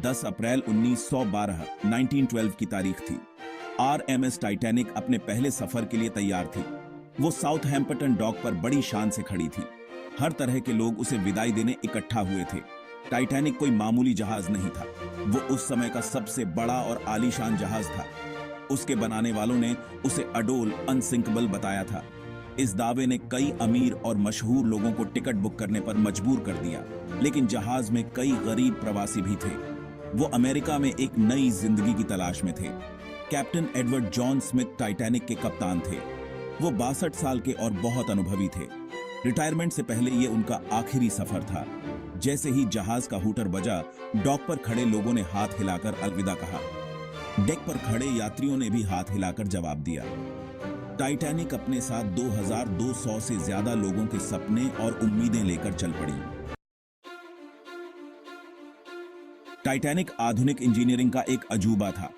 10 अप्रैल 1912 की तारीख थी। आरएमएस टाइटैनिक अपने पहले सफर के लिए तैयार थी। वो साउथहैम्पटन डॉक पर बड़ी शान से खड़ी थी। हर तरह के लोग उसे विदाई देने इकट्ठा हुए थे। टाइटैनिक कोई मामूली जहाज नहीं था, वो उस समय का सबसे बड़ा और आलीशान जहाज था। उसके बनाने वालों ने उसे अडोल, अनसिंकेबल बताया था। इस दावे ने कई अमीर और मशहूर लोगों को टिकट बुक करने पर मजबूर कर दिया, लेकिन जहाज में कई गरीब प्रवासी भी थे। वो अमेरिका में एक नई जिंदगी की तलाश में थे। Captain Edward John Smith Titanic के कप्तान थे। वो 62 साल के और बहुत अनुभवी थे। रिटायरमेंट से पहले ये उनका आखिरी सफर था। जैसे ही जहाज का हूटर बजा, डॉक पर खड़े लोगों ने हाथ हिलाकर अलविदा कहा। डेक पर खड़े यात्रियों ने भी हाथ हिलाकर जवाब दिया। टाइटैनिक अपने साथ 2200 से ज्यादा लोगों के सपने और उम्मीदें लेकर चल पड़ी। टाइटैनिक आधुनिक इंजीनियरिंग का एक अजूबा था।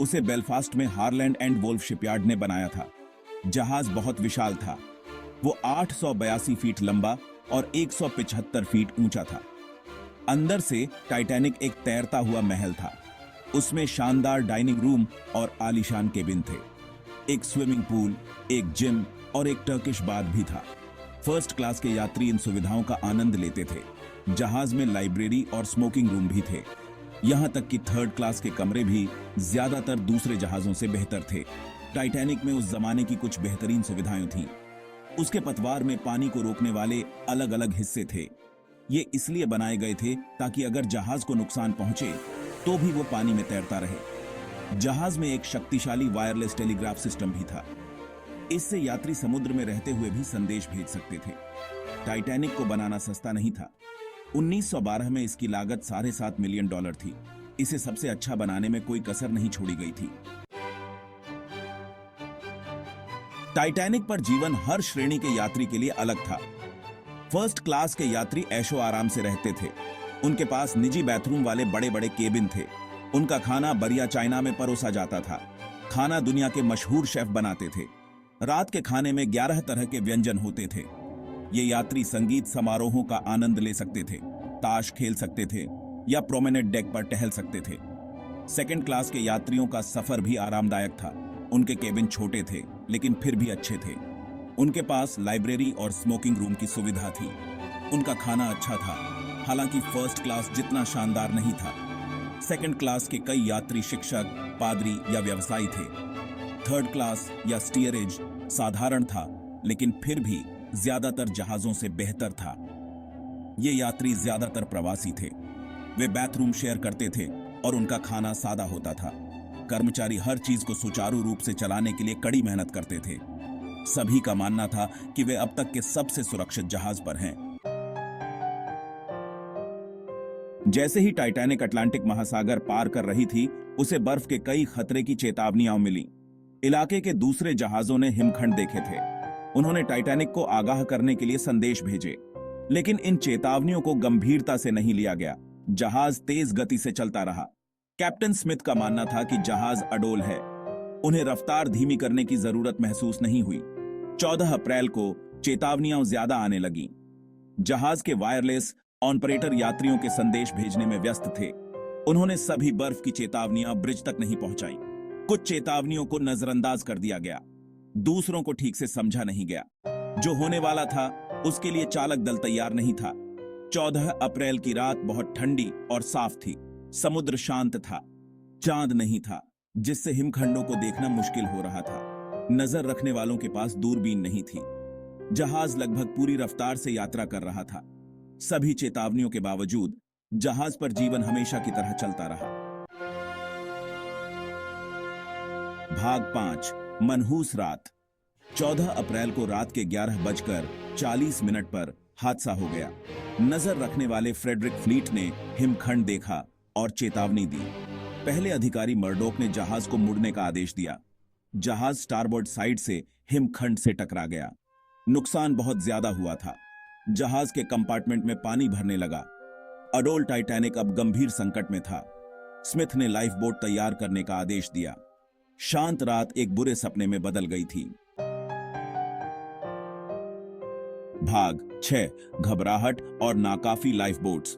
उसे बेलफास्ट में हारलैंड एंड वोल्फ शिपयार्ड ने बनाया था। जहाज बहुत विशाल था। वो 882 फीट लंबा और 175 फीट ऊंचा था। अंदर से टाइटैनिक एक तैरता हुआ महल था। उसमें शानदार डाइनिंग रूम और आलीशान केबिन थे। एक स्विमिंग पूल, एक जिम और एक टर्किश बाथ भी था। फर्स्ट क्लास के यात्री इन सुविधाओं का आनंद लेते थे। जहाज में लाइब्रेरी और स्मोकिंग रूम भी थे। यहां तक कि थर्ड क्लास के कमरे भी ज्यादातर दूसरे जहाजों से बेहतर थे। टाइटैनिक में उस जमाने की कुछ बेहतरीन सुविधाएं थीं। उसके पतवार में पानी को रोकने वाले अलग अलग हिस्से थे। ये इसलिए बनाए गए थे ताकि अगर जहाज को नुकसान पहुंचे तो भी वो पानी में तैरता रहे। जहाज में एक शक्तिशाली वायरलेस टेलीग्राफ सिस्टम भी था। इससे यात्री समुद्र में रहते हुए भी संदेश भेज सकते थे। टाइटैनिक को बनाना सस्ता नहीं था। 1912 में इसकी लागत $7.5 मिलियन थी। इसे सबसे अच्छा बनाने में कोई कसर नहीं छोड़ी गई थी। टाइटैनिक पर जीवन हर श्रेणी के यात्री के लिए अलग था। फर्स्ट क्लास के यात्री ऐशो आराम से रहते थे। उनके पास निजी बाथरूम वाले बड़े बड़े केबिन थे। उनका खाना बढ़िया चाइना में परोसा जाता था। खाना दुनिया के मशहूर शेफ बनाते थे। रात के खाने में 11 तरह के व्यंजन होते थे। ये यात्री संगीत समारोहों का आनंद ले सकते थे, ताश खेल सकते थे या प्रोमेनेड डेक पर टहल सकते थे। सेकंड क्लास के यात्रियों का सफर भी आरामदायक था। उनके केबिन छोटे थे लेकिन फिर भी अच्छे थे। उनके पास लाइब्रेरी और स्मोकिंग रूम की सुविधा थी। उनका खाना अच्छा था, हालांकि फर्स्ट क्लास जितना शानदार नहीं था। सेकंड क्लास के कई यात्री शिक्षक, पादरी या व्यवसायी थे। थर्ड क्लास या स्टीयरेज साधारण था, लेकिन फिर भी ज्यादातर जहाजों से बेहतर था। ये यात्री ज्यादातर प्रवासी थे। वे बाथरूम शेयर करते थे और उनका खाना सादा होता था। कर्मचारी हर चीज को सुचारू रूप से चलाने के लिए कड़ी मेहनत करते थे। सभी का मानना था कि वे अब तक के सबसे सुरक्षित जहाज पर हैं। जैसे ही टाइटैनिक अटलांटिक महासागर पार कर रही थी, उसे बर्फ के कई खतरे की चेतावनियां मिली। इलाके के दूसरे जहाजों ने हिमखंड देखे थे। उन्होंने टाइटैनिक को आगाह करने के लिए संदेश भेजे, लेकिन इन चेतावनियों को गंभीरता से नहीं लिया गया। जहाज तेज गति से चलता रहा। कैप्टन स्मिथ का मानना था कि जहाज अडोल है। उन्हें रफ्तार धीमी करने की जरूरत महसूस नहीं हुई। 14 अप्रैल को चेतावनियां ज्यादा आने लगी। जहाज के वायरलेस ऑपरेटर यात्रियों के संदेश भेजने में व्यस्त थे। उन्होंने सभी बर्फ की चेतावनियां ब्रिज तक नहीं पहुंचाई। कुछ चेतावनियों को नजरअंदाज कर दिया गया। दूसरों को ठीक से समझा नहीं गया। जो होने वाला था उसके लिए चालक दल तैयार नहीं था। 14 अप्रैल की रात बहुत ठंडी और साफ थी। समुद्र शांत था। चांद नहीं था, जिससे हिमखंडों को देखना मुश्किल हो रहा था। नजर रखने वालों के पास दूरबीन नहीं थी। जहाज लगभग पूरी रफ्तार से यात्रा कर रहा था। सभी चेतावनियों के बावजूद जहाज पर जीवन हमेशा की तरह चलता रहा। भाग 5, मनहूस रात। 14 अप्रैल को रात के 11:40 पर हादसा हो गया। नजर रखने वाले फ्रेडरिक फ्लीट ने हिमखंड देखा और चेतावनी दी। पहले अधिकारी मर्डोक ने जहाज को मुड़ने का आदेश दिया। जहाज स्टारबोर्ड साइड से हिमखंड से टकरा गया। नुकसान बहुत ज्यादा हुआ था। जहाज के कंपार्टमेंट में पानी भरने लगा। अडोल टाइटैनिक अब गंभीर संकट में था। स्मिथ ने लाइफ बोट तैयार करने का आदेश दिया। शांत रात एक बुरे सपने में बदल गई थी। भाग 6, घबराहट और नाकाफी लाइफ बोट्स।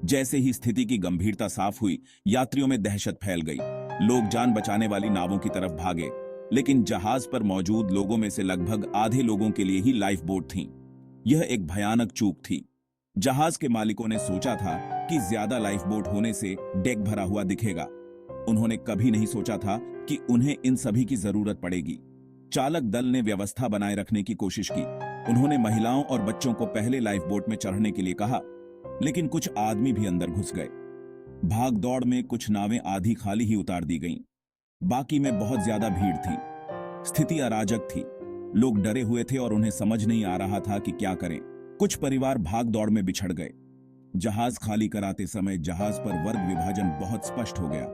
जैसे ही स्थिति की गंभीरता साफ हुई, यात्रियों में दहशत फैल गई। लोग जान बचाने वाली नावों की तरफ भागे, लेकिन जहाज पर मौजूद लोगों में से लगभग आधे लोगों के लिए ही लाइफ बोट थीं। यह एक भयानक चूक थी। जहाज के मालिकों ने सोचा था कि ज्यादा लाइफ बोट होने से डेक भरा हुआ दिखेगा। उन्होंने कभी नहीं सोचा था कि उन्हें इन सभी की जरूरत पड़ेगी। चालक दल ने व्यवस्था बनाए रखने की कोशिश की। उन्होंने महिलाओं और बच्चों को पहले लाइफ बोट में चढ़ने के लिए कहा, लेकिन कुछ आदमी भी अंदर घुस गए। भाग दौड़ में कुछ नावें आधी खाली ही उतार दी गईं। बाकी में बहुत ज्यादा भीड़ थी। स्थिति अराजक थी। लोग डरे हुए थे और उन्हें समझ नहीं आ रहा था कि क्या करें। कुछ परिवार भाग दौड़ में बिछड़ गए। जहाज खाली कराते समय जहाज पर वर्ग विभाजन बहुत स्पष्ट हो गया।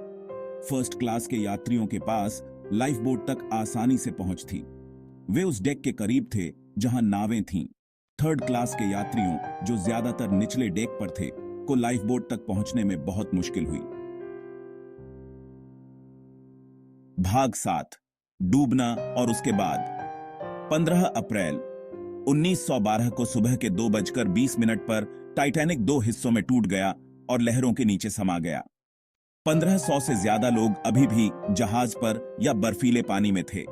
फर्स्ट क्लास के यात्रियों के पास लाइफ बोट तक आसानी से पहुंच थी। वे उस डेक के करीब थे जहां नावें थीं। थर्ड क्लास के यात्रियों, जो ज्यादातर निचले डेक पर थे, को लाइफ बोट तक पहुंचने में बहुत मुश्किल हुई। भाग 7, डूबना और उसके बाद। 15 अप्रैल 1912 को सुबह के 2:20 पर टाइटैनिक 2 हिस्सों में टूट गया और लहरों के नीचे समा गया। 1500 से ज्यादा लोग अभी भी जहाज पर या बर्फीले पानी में थे।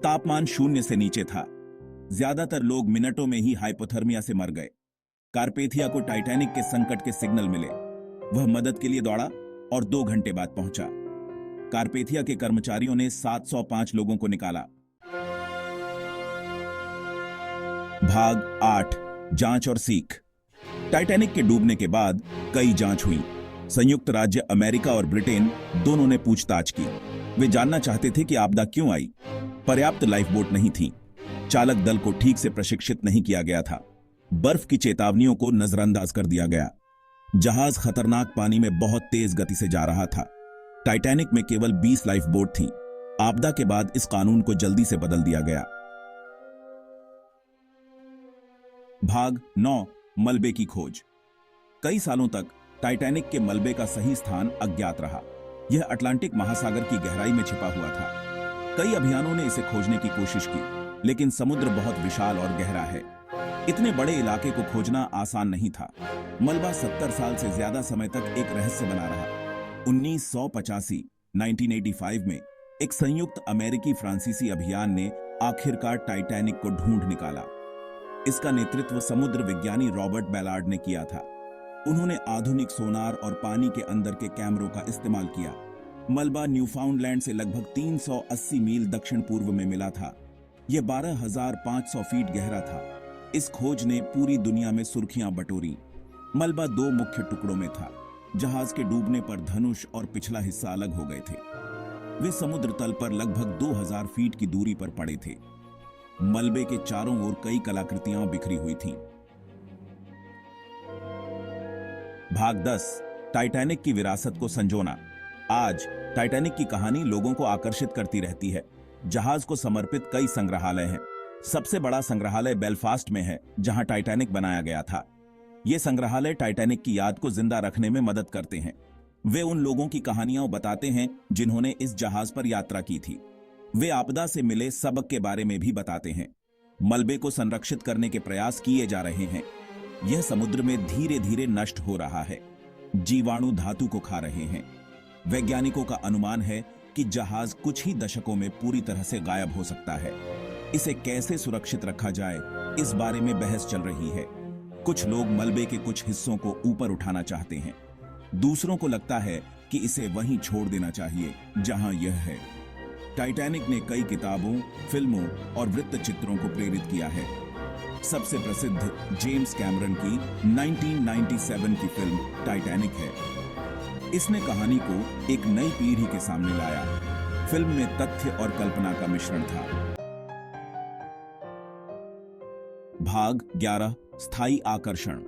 तापमान 0 से नीचे था। ज्यादातर लोग मिनटों में ही हाइपोथर्मिया से मर गए। कारपेथिया को टाइटैनिक के संकट के सिग्नल मिले। वह मदद के लिए दौड़ा और 2 घंटे बाद पहुंचा। कारपेथिया के कर्मचारियों ने 705 लोगों को निकाला। भाग 8, जांच और सीख। टाइटैनिक के डूबने के बाद कई जांच हुई। संयुक्त राज्य अमेरिका और ब्रिटेन दोनों ने पूछताछ की। वे जानना चाहते थे कि आपदा क्यों आई। पर्याप्त लाइफ बोट नहीं थी। चालक दल को ठीक से प्रशिक्षित नहीं किया गया था। बर्फ की चेतावनियों को नजरअंदाज कर दिया गया। जहाज खतरनाक पानी में बहुत तेज गति से जा रहा था। टाइटैनिक में केवल 20 लाइफ बोट थीं। आपदा के बाद इस कानून को जल्दी से बदल दिया गया। भाग 9, मलबे की खोज। कई सालों तक टाइटैनिक के मलबे का सही स्थान अज्ञात रहा। यह अटलांटिक महासागर की गहराई में छिपा हुआ था। कई अभियानों ने इसे खोजने की कोशिश की, लेकिन समुद्र बहुत विशाल और गहरा है। इतने बड़े इलाके को खोजना आसान नहीं था। मलबा 70 साल से ज्यादा समय तक एक रहस्य बना रहा। 1985 में एक संयुक्त अमेरिकी फ्रांसीसी अभियान ने आखिरकार टाइटैनिक को ढूंढ निकाला। इसका नेतृत्व समुद्र विज्ञानी रॉबर्ट बैलार्ड ने किया था। उन्होंने आधुनिक सोनार और पानी के अंदर के कैमरों का इस्तेमाल किया। मलबा न्यूफाउंडलैंड से लगभग 380 मील दक्षिण पूर्व में मिला था। यह 12,500 फीट गहरा था। इस खोज ने पूरी दुनिया में सुर्खियां बटोरी। मलबा 2 मुख्य टुकड़ों में था। जहाज के डूबने पर धनुष और पिछला हिस्सा अलग हो गए थे। वे समुद्र तल पर लगभग 2000 फीट की दूरी पर पड़े थे। मलबे के चारों ओर कई कलाकृतियां बिखरी हुई थीं। भाग 10, टाइटैनिक की विरासत को संजोना। आज टाइटैनिक की कहानी लोगों को आकर्षित करती रहती है। जहाज को समर्पित कई संग्रहालय हैं। सबसे बड़ा संग्रहालय बेलफास्ट में है, जहां टाइटैनिक बनाया गया था। ये संग्रहालय टाइटैनिक की याद को जिंदा रखने में मदद करते हैं। वे उन लोगों की कहानियां बताते हैं जिन्होंने इस जहाज पर यात्रा की थी। वे आपदा से मिले सबक के बारे में भी बताते हैं। मलबे को संरक्षित करने के प्रयास किए जा रहे हैं। यह समुद्र में धीरे धीरे नष्ट हो रहा है। जीवाणु धातु को खा रहे हैं। वैज्ञानिकों का अनुमान है कि जहाज कुछ ही दशकों में पूरी तरह से गायब हो सकता है। इसे कैसे सुरक्षित रखा जाए, इस बारे में बहस चल रही है। कुछ लोग मलबे के कुछ हिस्सों को ऊपर उठाना चाहते हैं। दूसरों को लगता है कि इसे वहीं छोड़ देना चाहिए जहां यह है। टाइटैनिक ने कई किताबों, फिल्मों और वृत्तचित्रों को प्रेरित किया है। सबसे प्रसिद्ध जेम्स कैमरन की 1997 की फिल्म टाइटैनिक है। इसने कहानी को एक नई पीढ़ी के सामने लाया। फिल्म में तथ्य और कल्पना का मिश्रण था। भाग 11, स्थायी आकर्षण।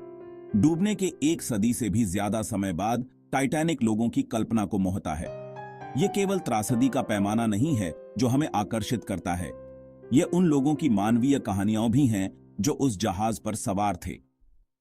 डूबने के 1 सदी से भी ज्यादा समय बाद टाइटैनिक लोगों की कल्पना को मोहता है। यह केवल त्रासदी का पैमाना नहीं है जो हमें आकर्षित करता है। यह उन लोगों की मानवीय कहानियां भी हैं जो उस जहाज पर सवार थे।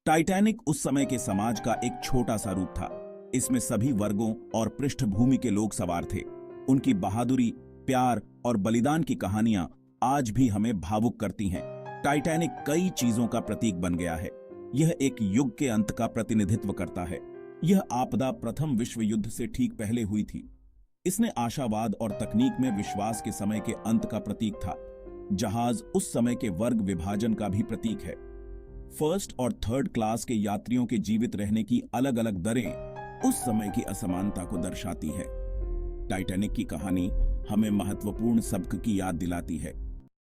टाइटैनिक उस समय के समाज का एक छोटा सा रूप था। इसमें सभी वर्गों और पृष्ठभूमि के लोग सवार थे। उनकी बहादुरी, प्यार और बलिदान की कहानियां आज भी हमें भावुक करती हैं। टाइटैनिक कई चीजों का प्रतीक बन गया है। यह एक युग के अंत का प्रतिनिधित्व करता है। यह आपदा प्रथम विश्व युद्ध से ठीक पहले हुई थी। इसने आशावाद और तकनीक में विश्वास के समय के अंत का प्रतीक था। जहाज उस समय के वर्ग विभाजन का भी प्रतीक है। फर्स्ट और थर्ड क्लास के यात्रियों के जीवित रहने की अलग अलग दरें उस समय की असमानता को दर्शाती है। टाइटैनिक की कहानी हमें महत्वपूर्ण सबक की याद दिलाती है।